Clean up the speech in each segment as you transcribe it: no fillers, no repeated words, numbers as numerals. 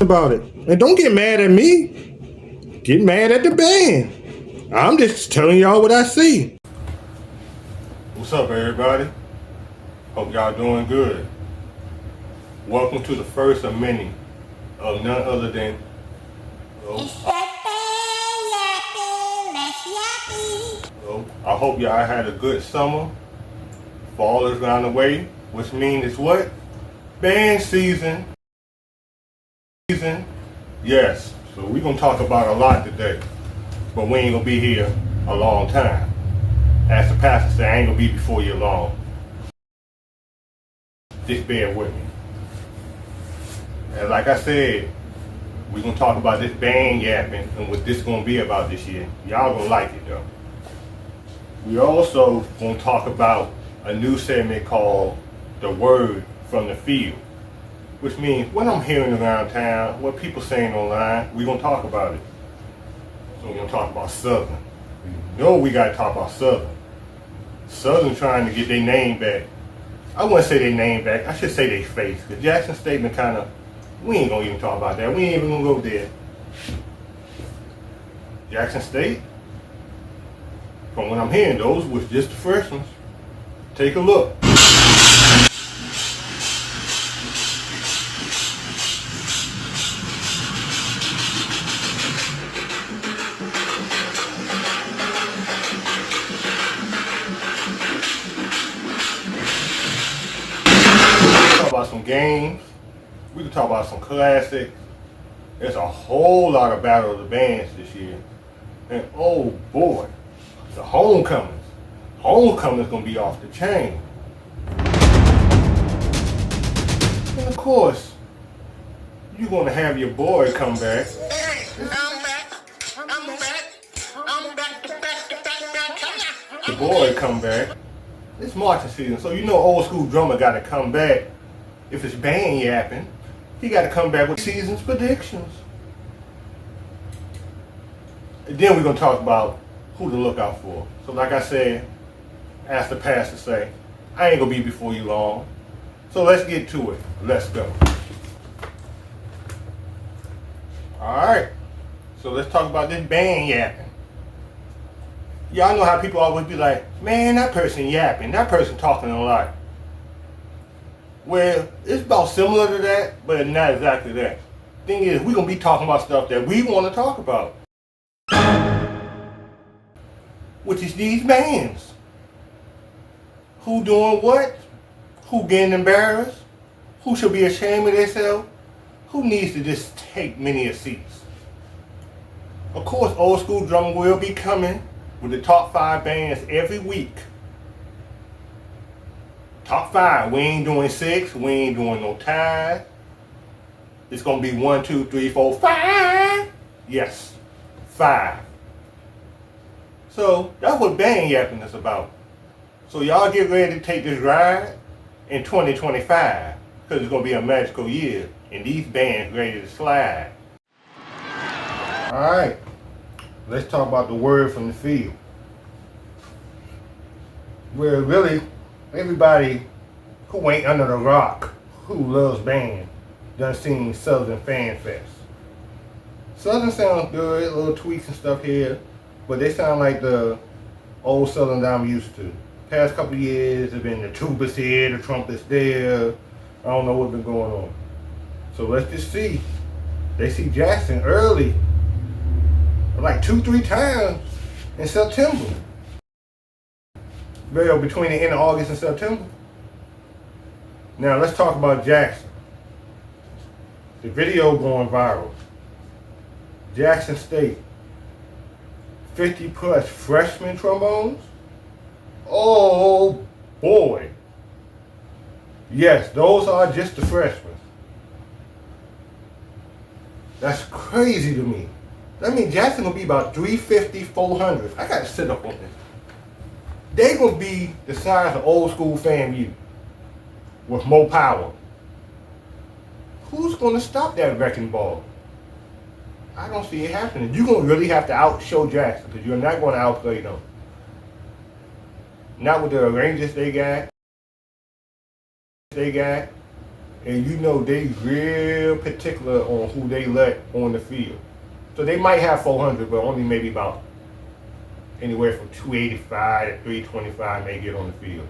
about it. And don't get mad at me. Get mad at the band. I'm just telling y'all what I see. What's up, everybody? Hope y'all doing good. Welcome to the first of many of none other than I hope y'all had a good summer. Fall is on the way, which means it's what? Band season. Yes. So we're gonna talk about a lot today. But we ain't gonna be here a long time. As the pastor said, I ain't gonna be before you long. Just bear with me. And like I said, we're gonna talk about this band yapping and what this gonna be about this year. Y'all gonna like it though. We also gonna talk about a new segment called The Word from the Field, which means what I'm hearing around town, what people saying online, we're gonna talk about it. So we're gonna talk about Southern. You know we gotta talk about Southern. Southern trying to get their name back. I wouldn't say their name back, I should say their face. Because Jackson Statement kinda, we ain't gonna even talk about that. We ain't even gonna go there. Jackson State, from what I'm hearing, those was just the freshmen. Take a look. Talk about some games. We can talk about some classics. There's a whole lot of Battle of the Bands this year. And oh boy, the homecomings. Homecoming's gonna be off the chain. And of course, you're gonna have your boy come back. The boy come back. It's marching season, so you know old school drummer gotta come back. If it's band yapping, he gotta come back with season's predictions. And then we're gonna talk about who to look out for. So like I said, as the pastor say, I ain't gonna be before you long. So let's get to it. Let's go. Alright. So let's talk about this band yapping. Y'all know how people always be like, man, that person yapping, that person talking a lot. Well, it's about similar to that, but not exactly that. Thing is, we're gonna be talking about stuff that we want to talk about. Which is these bands. Who doing what? Who getting embarrassed? Who should be ashamed of themselves? Who needs to just take many a seats? Of course, Old School Drummer will be coming with the top 5 bands every week. Top 5. We ain't doing 6. We ain't doing no ties. It's gonna be 1, 2, 3, 4, 5. Yes, 5. So that's what band yapping is about. So y'all get ready to take this ride in 2025, because it's gonna be a magical year, and these bands ready to slide. All right, let's talk about the word from the field. Where really everybody who ain't under the rock, who loves band, done seen Southern Fan Fest. Southern sounds good, little tweaks and stuff here, but they sound like the old Southern that I'm used to. Past couple years have been the tubas here, the trumpets there. I don't know what's been going on. So let's just see. They see Jackson early, like 2-3 times in September. Well, between the end of August and September. Now let's talk about Jackson. The video going viral. Jackson State, 50 plus freshman trombones. Oh boy. Yes, those are just the freshmen. That's crazy to me. That means Jackson gonna be about 350, 400. I gotta sit up on this. They gonna be the size of Old School FAMU with more power. Who's gonna stop that wrecking ball? I don't see it happening. You're gonna really have to outshow Jackson, because you're not gonna outplay them. Not with the arrangements they got. and you know they real particular on who they let on the field. So they might have 400, but only maybe about anywhere from 285 to 325 may get on the field.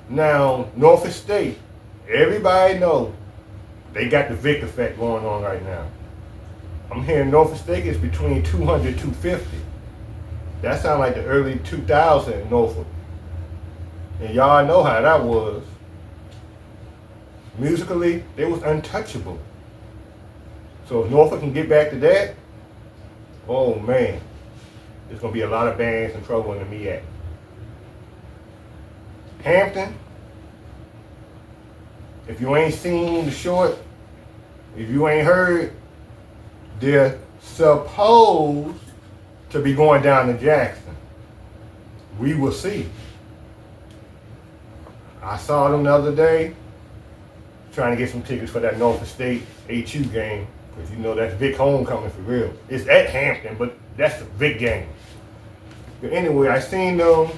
Now, Norfolk State, everybody know they got the Vic effect going on right now. I'm hearing Norfolk State is between 200 and 250. That sounds like the early 2000 Norfolk. And y'all know how that was. Musically, they was untouchable. So if Norfolk can get back to that, oh man, there's gonna be a lot of bands in trouble in the MEAC. Hampton, if you ain't seen the short, if you ain't heard, they're supposed to be going down to Jackson. We will see. I saw them the other day trying to get some tickets for that Norfolk State HU game, because you know that's Vic homecoming for real. It's at Hampton, but that's the Vic game. But anyway, I seen them.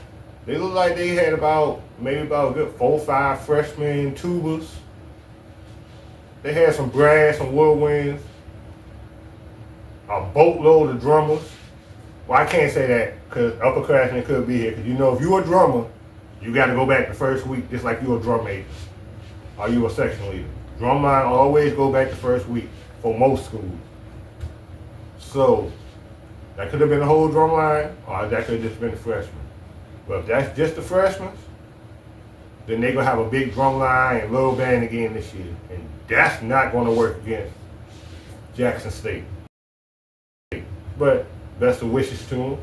They look like they had maybe about a good 4 or 5 freshmen tubas. They had some brass, some woodwinds, a boatload of drummers. Well, I can't say that because upperclassmen could be here. Because you know, if you're a drummer, you got to go back the first week, just like you're a drum major or you a section leader. Drumline always go back the first week for most schools. So that could have been the whole drumline, or that could have just been the freshmen. But if that's just the freshmen, then they're going to have a big drum line and little band again this year. And that's not going to work against Jackson State. But best of wishes to them.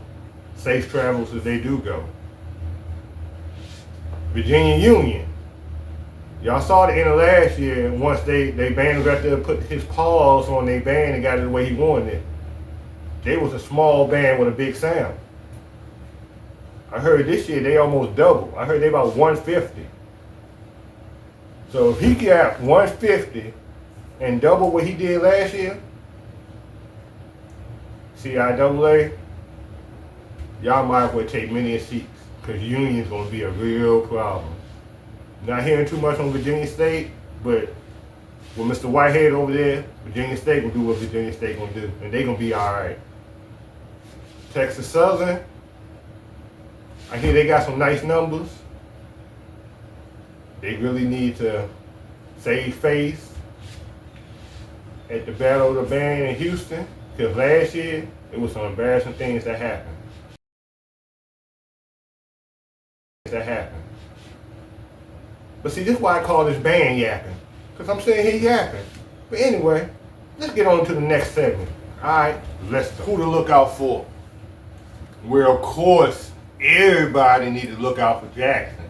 Safe travels as they do go. Virginia Union. Y'all saw the end of last year, and once they band got there, put his paws on their band and got it the way he wanted it. They was a small band with a big sound. I heard this year they almost double. I heard they about 150. So if he got 150 and double what he did last year, CIAA, y'all might as well take many seats, because Union's going to be a real problem. Not hearing too much on Virginia State, but with Mr. Whitehead over there, Virginia State will do what Virginia State going to do, and they're going to be all right. Texas Southern, I hear they got some nice numbers. They really need to save face at the Battle of the Band in Houston, because last year, it was some embarrassing things that happened. But see, this is why I call this band yapping, because I'm sitting here yapping. But anyway, let's get on to the next segment. All right, who to look out for? Well, of course, everybody needs to look out for Jackson.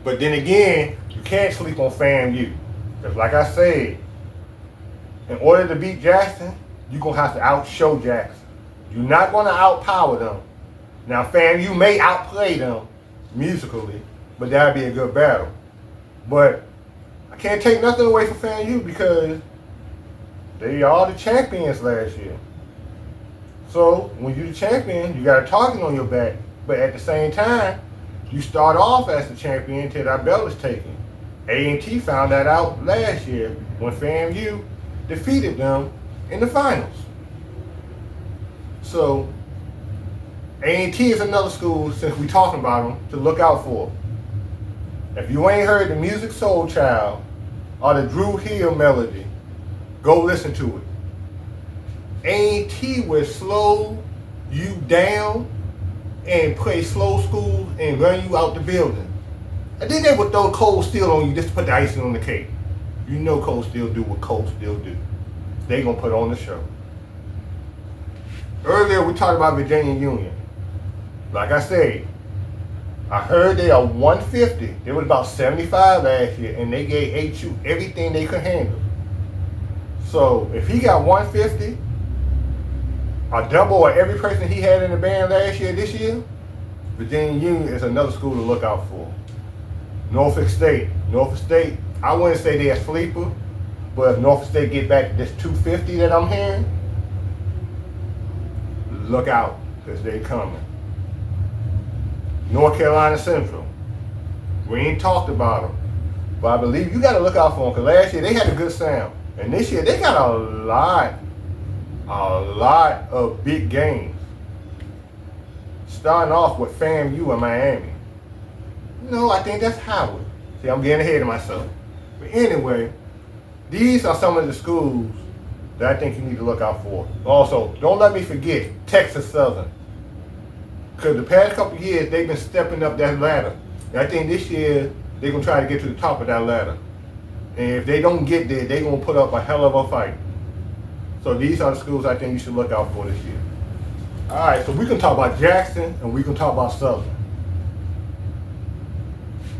But then again, you can't sleep on FAMU. Because like I said, in order to beat Jackson, you're going to have to outshow Jackson. You're not going to outpower them. Now, FAMU may outplay them musically, but that'd be a good battle. But I can't take nothing away from FAMU because they are the champions last year. So when you're the champion, you got a target on your back. But at the same time, you start off as the champion until that belt is taken. A&T found that out last year when FAMU defeated them in the finals. So A&T is another school, since we talking about them, to look out for. If you ain't heard the Music Soul Child or the Drew Hill melody, go listen to it. A&T will slow you down and play slow school and run you out the building. And then they would throw Cold Steel on you just to put the icing on the cake. You know Cold Steel do what Cold Steel do. They gonna put on the show. Earlier we talked about Virginia Union. Like I said, I heard they are 150. They was about 75 last year, and they gave HU everything they could handle. So if he got 150, a double of every person he had in the band last year, this year, Virginia Union is another school to look out for. Norfolk State, I wouldn't say they're a sleeper, but if Norfolk State get back to this 250 that I'm hearing, look out, because they coming. North Carolina Central, we ain't talked about them, But I believe you got to look out for them because last year they had a good sound. And this year they got a lot of big games. Starting off with FAMU in Miami. No, I think that's Howard. See, I'm getting ahead of myself. But anyway, these are some of the schools that I think you need to look out for. Also, don't let me forget Texas Southern. Because the past couple of years, they've been stepping up that ladder. And I think this year, they're going to try to get to the top of that ladder. And if they don't get there, they're going to put up a hell of a fight. So these are the schools I think you should look out for this year. All right, so we can talk about Jackson and we can talk about Southern.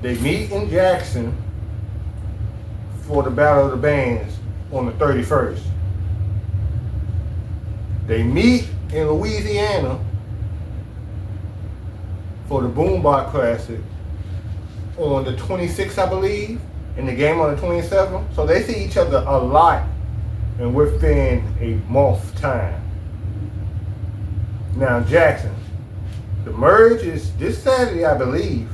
They meet in Jackson for the Battle of the Bands on the 31st. They meet in Louisiana for the Boombox Classic on the 26th, I believe, and the game on the 27th. So they see each other a lot and within a month's time. Now Jackson, the merge is this Saturday, I believe.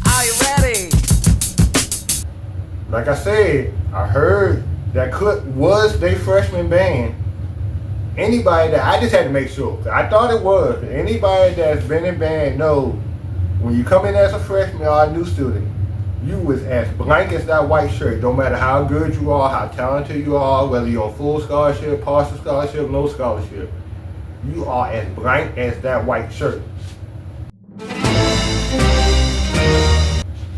Are you ready? Like I said, I heard that Cook was their freshman band. Anybody that, I just had to make sure. I thought it was. Anybody that's been in band knows when you come in as a freshman or a new student, you was as blank as that white shirt. Don't matter how good you are, how talented you are, whether you're on full scholarship, partial scholarship, no scholarship. You are as blank as that white shirt.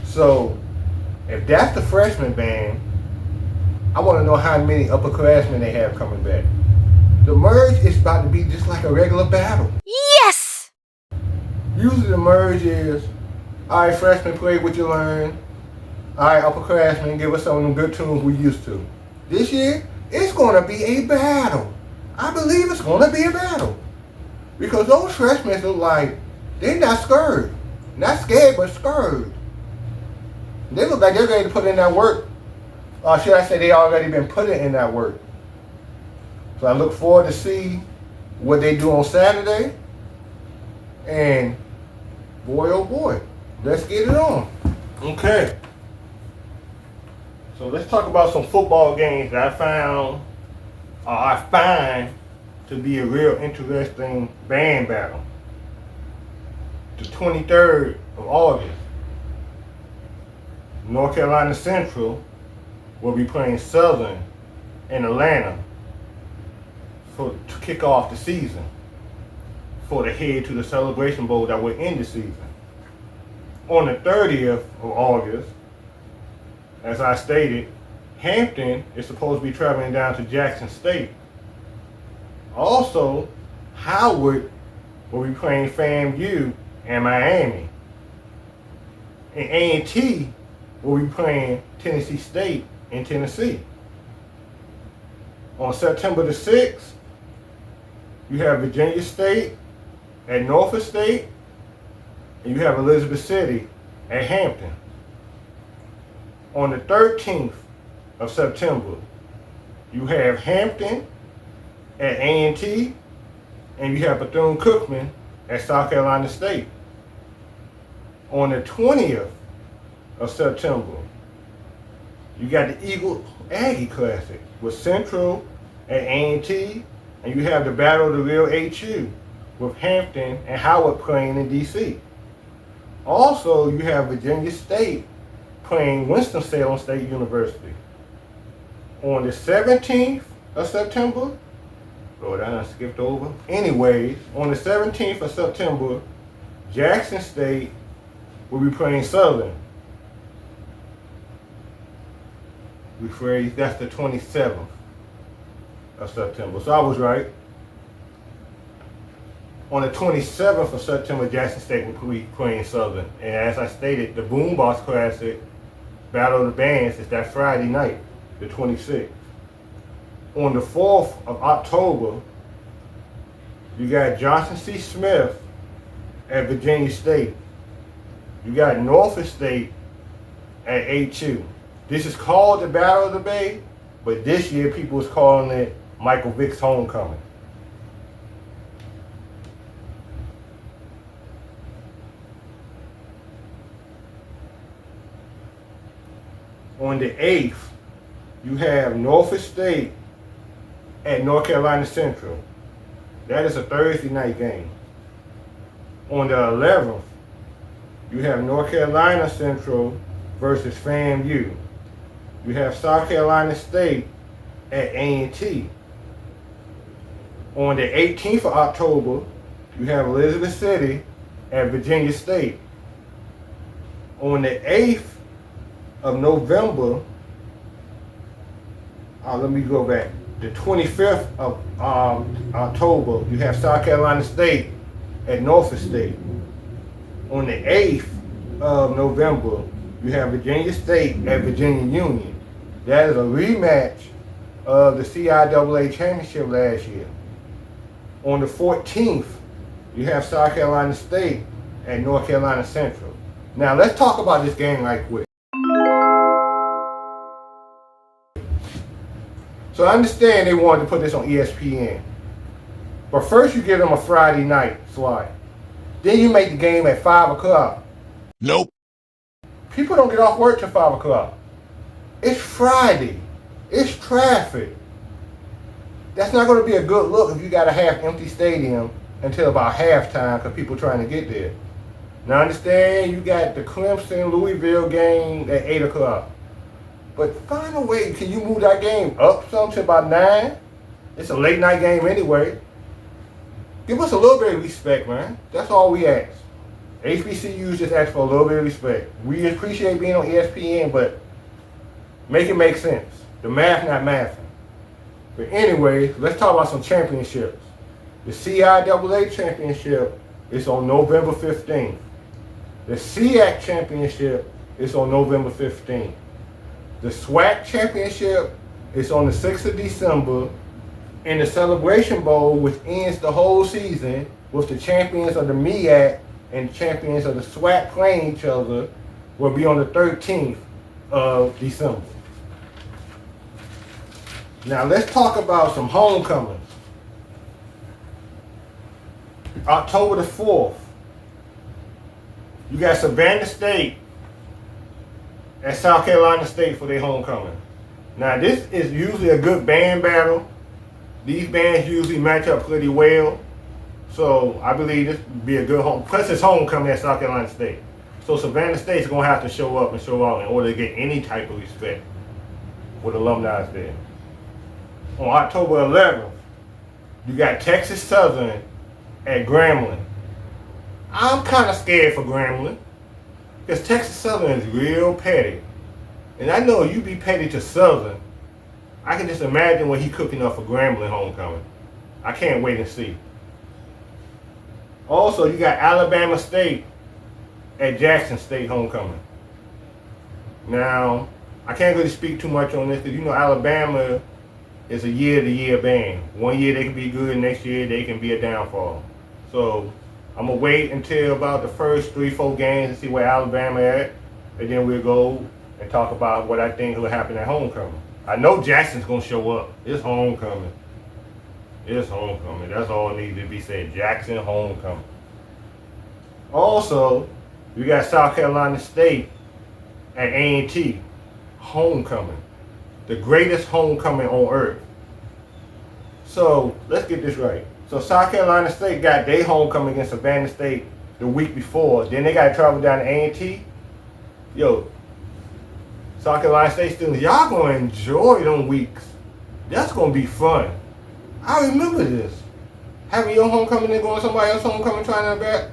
So, if that's the freshman band, I want to know how many upperclassmen they have coming back. The merge is about to be just like a regular battle. Yes! Usually the merge is, all right, freshmen, play what you learn. All right, upperclassmen, give us some of them good tunes we used to. This year, it's going to be a battle. I believe it's going to be a battle. Because those freshmen look like they're not scared. Not scared, but scared. They look like they're ready to put in that work. Or should I say they already been putting in that work. So I look forward to see what they do on Saturday. And boy, oh boy, let's get it on. Okay. So let's talk about some football games that I find to be a real interesting band battle. The 23rd of August, North Carolina Central will be playing Southern in Atlanta to kick off the season for the head to the Celebration Bowl that will end the season. On the 30th of August, as I stated, Hampton is supposed to be traveling down to Jackson State. Also, Howard will be playing FAMU and Miami. And A&T will be playing Tennessee State in Tennessee. On September the 6th, you have Virginia State at Norfolk State, and you have Elizabeth City at Hampton. On the 13th of September, you have Hampton at A&T, and you have Bethune-Cookman at South Carolina State. On the 20th of September, you got the Eagle Aggie Classic with Central at A&T, and you have the Battle of the Real HU with Hampton and Howard playing in DC. Also, you have Virginia State playing Winston-Salem State University. On the 17th of September, oh, that I skipped over. Anyways, on the 17th of September, Jackson State will be playing Southern. Rephrase, that's the 27th of September. So I was right. On the 27th of September, Jackson State will be playing Southern. And as I stated, the Boombox Classic, Battle of the Bands, is that Friday night, the 26th. On the 4th of October, you got Johnson C. Smith at Virginia State. You got Norfolk State at HU. This is called the Battle of the Bay, but this year people is calling it Michael Vick's Homecoming. On the 8th, you have Norfolk State at North Carolina Central. That is a Thursday night game. On the 11th, you have North Carolina Central versus FAMU. You have South Carolina State at A&T. On the 18th of October, you have Elizabeth City at Virginia State. On the 8th of November, let me go back. The 25th of October, you have South Carolina State at Norfolk State. On the 8th of November, you have Virginia State at Virginia Union. That is a rematch of the CIAA championship last year. On the 14th, you have South Carolina State at North Carolina Central. Now let's talk about this game right quick. So I understand they wanted to put this on ESPN. But first you give them a Friday night slot. Then you make the game at 5 o'clock. Nope. People don't get off work till 5 o'clock. It's Friday. It's traffic. That's not going to be a good look if you got a half-empty stadium until about halftime because people trying to get there. Now understand you got the Clemson-Louisville game at 8 o'clock. But find a way, can you move that game up some to about 9? It's a late night game anyway. Give us a little bit of respect, man. That's all we ask. HBCUs just ask for a little bit of respect. We appreciate being on ESPN, but make it make sense. The math not mathing. But anyway, let's talk about some championships. The CIAA championship is on November 15th. The SEAC championship is on November 15th. The SWAC championship is on the 6th of December. And the Celebration Bowl, which ends the whole season with the champions of the MEAC and champions of the SWAC playing each other, will be on the 13th of December. Now let's talk about some homecomings. October the 4th, you got Savannah State at South Carolina State for their homecoming. Now this is usually a good band battle. These bands usually match up pretty well. So I believe this would be a good home. Plus it's homecoming at South Carolina State. So Savannah State's going to have to show up and show out in order to get any type of respect with alumni there. On October 11th, you got Texas Southern at Grambling. I'm kind of scared for Grambling because Texas Southern is real petty. And I know you be petty to Southern. I can just imagine what he cooking up for Grambling homecoming. I can't wait and see. Also, you got Alabama State at Jackson State homecoming. Now, I can't really speak too much on this because you know Alabama is a year-to-year band. One year they can be good, next year they can be a downfall. So I'm gonna wait until about the first 3-4 games and see where Alabama at, and then we'll go and talk about what I think will happen at homecoming. I know Jackson's gonna show up. It's homecoming. It's homecoming. That's all it needs to be said. Jackson homecoming. Also, you got South Carolina State at A&T homecoming. The greatest homecoming on earth. So let's get this right. So South Carolina State got their homecoming against Savannah State the week before. Then they got to travel down to A&T. Yo, South Carolina State students, y'all gonna enjoy them weeks. That's gonna be fun. I remember this. Having your homecoming and going to somebody else's homecoming trying to back.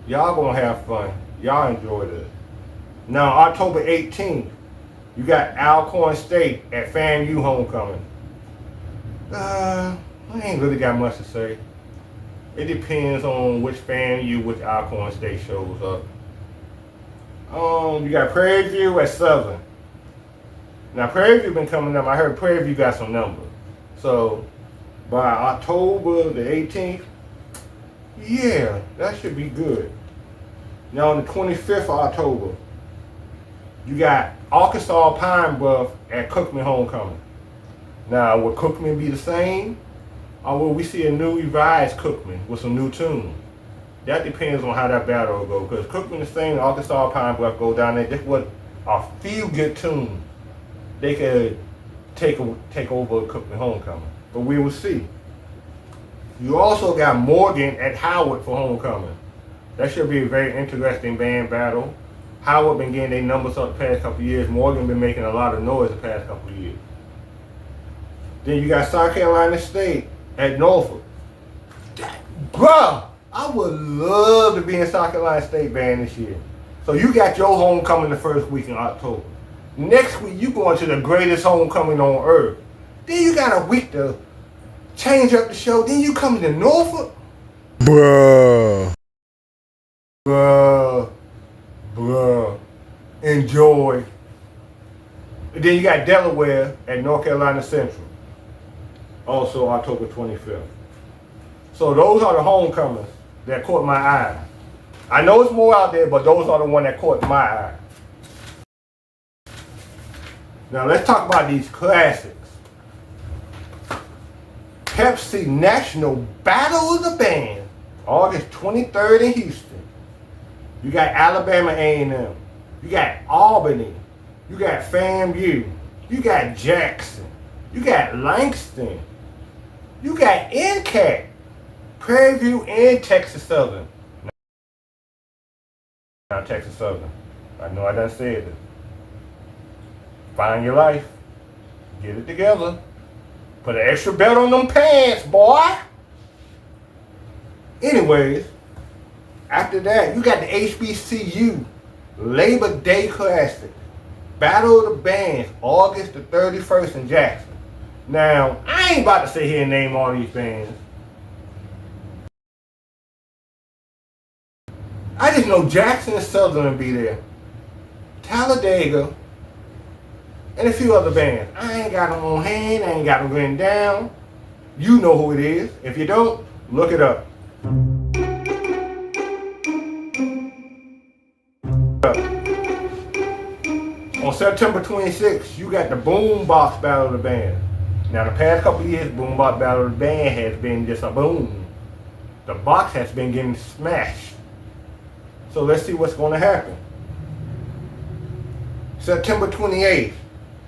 Y'all gonna have fun. Y'all enjoy this. Now October 18th, you got Alcorn State at FAMU homecoming. I ain't really got much to say. It depends on which FAMU, which Alcorn State shows up. You got Prairie View at Southern. Now Prairie View been coming up. I heard Prairie View got some numbers. So by October the 18th, yeah, that should be good. Now on the 25th of October, you got Arkansas Pine Bluff at Cookman homecoming. Now will Cookman be the same? Or will we see a new revised Cookman with some new tunes? That depends on how that battle will go. Because Cookman the same, Arkansas Pine Bluff go down there. That's what a feel-good tune. they could take over Cookman homecoming. But we will see. You also got Morgan at Howard for homecoming. That should be a very interesting band battle. Howard been getting their numbers up the past couple of years. Morgan been making a lot of noise the past couple of years. Then you got South Carolina State at Norfolk. Bruh, I would love to be in South Carolina State band this year. So you got your homecoming the first week in October. Next week you going to the greatest homecoming on earth. Then you got a week to change up the show. Then you coming to Norfolk. Bruh. Enjoy. And then you got Delaware at North Carolina Central. Also October 25th. So those are the homecomings that caught my eye. I know it's more out there, but those are the ones that caught my eye. Now let's talk about these classics. Pepsi National Battle of the Bands, August 23rd in Houston. You got Alabama A&M. You got Albany. You got FAMU. You got Jackson. You got Langston. You got NCAT, Prairie View, and Texas Southern. Now Texas Southern. I know I done said it. Find your life. Get it together. Put an extra belt on them pants, boy. Anyways, after that, you got the HBCU Labor Day Classic. Battle of the Bands, August the 31st in Jackson. Now, I ain't about to sit here and name all these bands. I just know Jackson and Southern will be there. Talladega, and a few other bands. I ain't got them on hand, I ain't got them written down. You know who it is. If you don't, look it up. On September 26th, you got the Boombox Battle of the Band. Now, the past couple of years, Boombox Battle of the Band has been just a boom. The box has been getting smashed. So let's see what's going to happen. September 28th,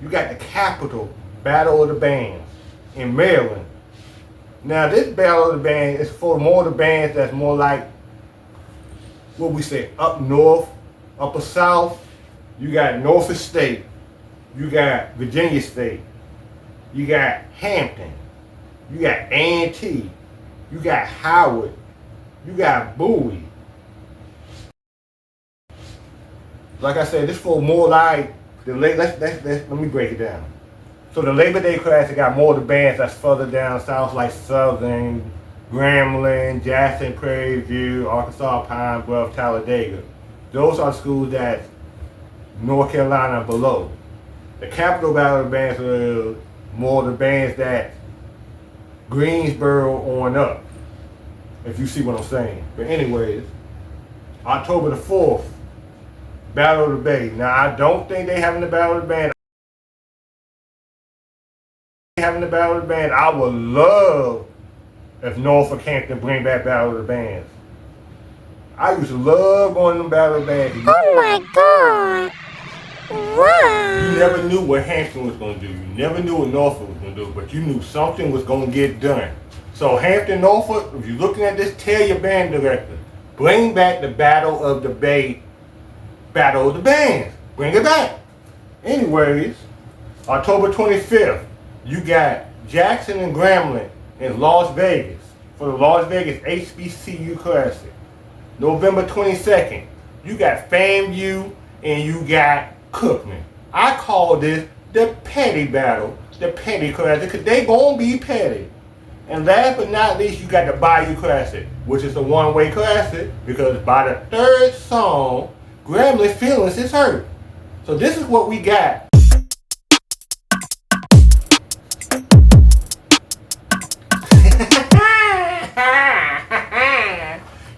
you got the Capitol Battle of the Bands in Maryland. Now, this Battle of the Band is for more of the bands that's more like, what we say, up north, upper south. You got Norfolk State. You got Virginia State. You got Hampton. You got A&T. You got Howard. You got Bowie. Like I said, this for more like the let me break it down. So the Labor Day Classic got more of the bands that's further down south, like Southern, Grambling, Jackson, Prairie View, Arkansas, Pine Bluff, Talladega. Those are schools that North Carolina below. The Capitol Battle of the Bands are more the bands that Greensboro on up, if you see what I'm saying. But anyways, October the 4th, Battle of the Bay. Now, I don't think they having the Battle of the Band. I would love if Norfolk Hampton bring back Battle of the Bands. I used to love going to them Battle of the Bands. Oh my God. Wow. You never knew what Hampton was going to do. You never knew what Norfolk was going to do, but you knew something was going to get done. So Hampton, Norfolk, if you're looking at this, tell your band director, bring back the Battle of the Bay, Battle of the Bands. Bring it back. Anyways, October 25th, you got Jackson and Grambling in Las Vegas for the Las Vegas HBCU Classic. November 22nd, you got FAMU and you got Cookman. I call this the petty battle, the petty classic, because they gonna be petty. And last but not least, you got the Bayou Classic, which is a one-way classic, because by the third song, Grambling's feelings is hurt. So this is what we got.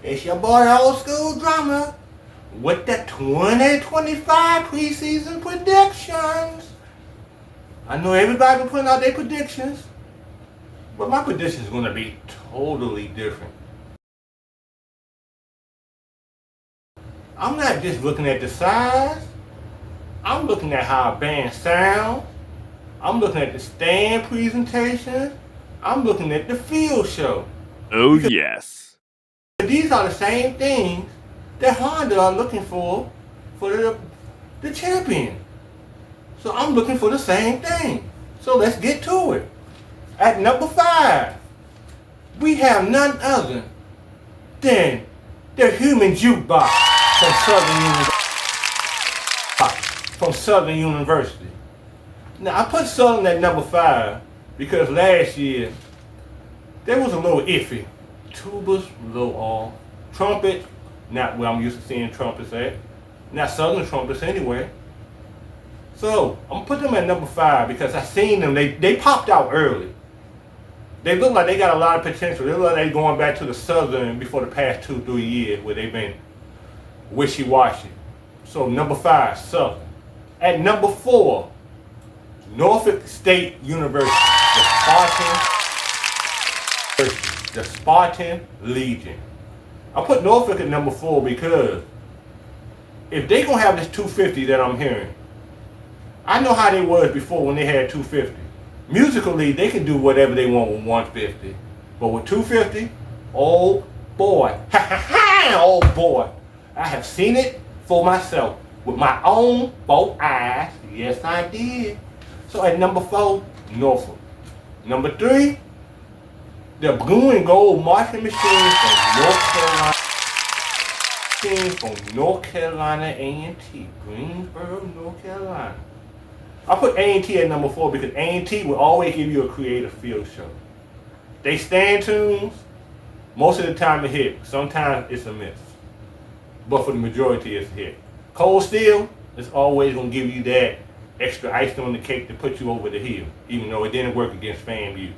It's your boy Old School Drummer with the 2025 preseason predictions. I know everybody been putting out their predictions, but my prediction is going to be totally different. I'm not just looking at the size. I'm looking at how a band sounds, I'm looking at the stand presentations. I'm looking at the field show. Oh yes. These are the same things that Honda are looking for the champion. So I'm looking for the same thing. So let's get to it. At number 5, we have none other than the Human Jukebox from Southern University. Now I put Southern at number 5 because last year there was a little iffy. Tubas, a little off. Trumpet, not where I'm used to seeing trumpets at. Not Southern trumpets anyway. So I'm gonna put them at number 5 because I seen them. They popped out early. They look like they got a lot of potential. They look like they're going back to the Southern before the past 2-3 years where they've been wishy-washy. So number 5, Southern. At number 4, Norfolk State University, the Spartan Legion. I put Norfolk at number 4 because if they gonna have this 250 that I'm hearing, I know how they was before when they had 250. Musically, they can do whatever they want with 150. But with 250, oh boy, oh boy. I have seen it for myself with my own 4 eyes. Yes, I did. So at number 4, Norfolk. Number 3, the blue and gold marching machines from North Carolina A&T, Greensboro, North Carolina. I put A&T at number 4 because A&T will always give you a creative field show. They stand tunes, most of the time a hit. Sometimes it's a miss. But for the majority it's a hit. Cold Steel is always going to give you that extra icing on the cake to put you over the hill, even though it didn't work against FAMU.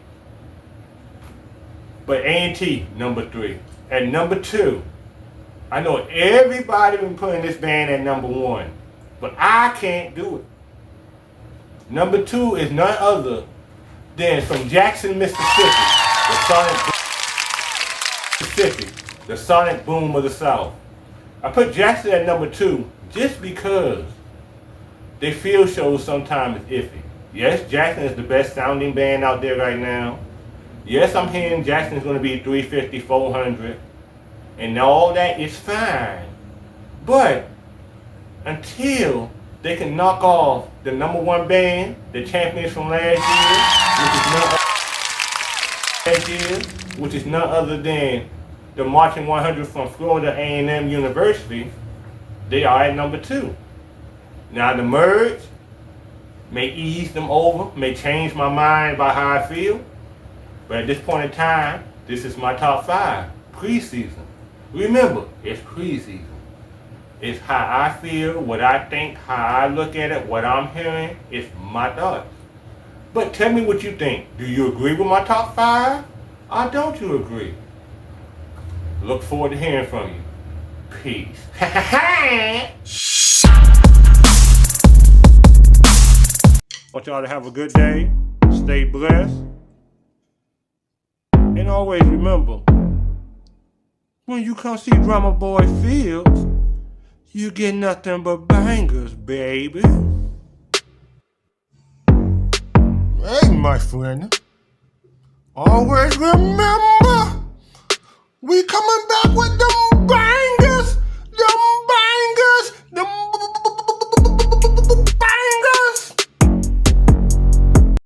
But A&T, number 3. At number 2, I know everybody been putting this band at number 1, but I can't do it. Number 2 is none other than from Jackson, Mississippi, the Sonic Boom of the South. I put Jackson at number 2 just because their field shows sometimes is iffy. Yes, Jackson is the best sounding band out there right now. Yes, I'm hearing Jackson is going to be 350, 400, and all that is fine. But until they can knock off the number 1 band, the champions from last year, which is none other than the Marching 100 from Florida A&M University, they are at number 2. Now the merge may ease them over, may change my mind about how I feel, but at this point in time, this is my top 5, preseason. Remember, it's preseason. It's how I feel, what I think, how I look at it, what I'm hearing. It's my thoughts. But tell me what you think. Do you agree with my top 5? Or don't you agree? Look forward to hearing from you. Peace. Want y'all to have a good day. Stay blessed. And always remember, when you come see Drummer Boy Fields, you get nothing but bangers, baby. Hey, my friend. Always remember, we coming back with them bangers.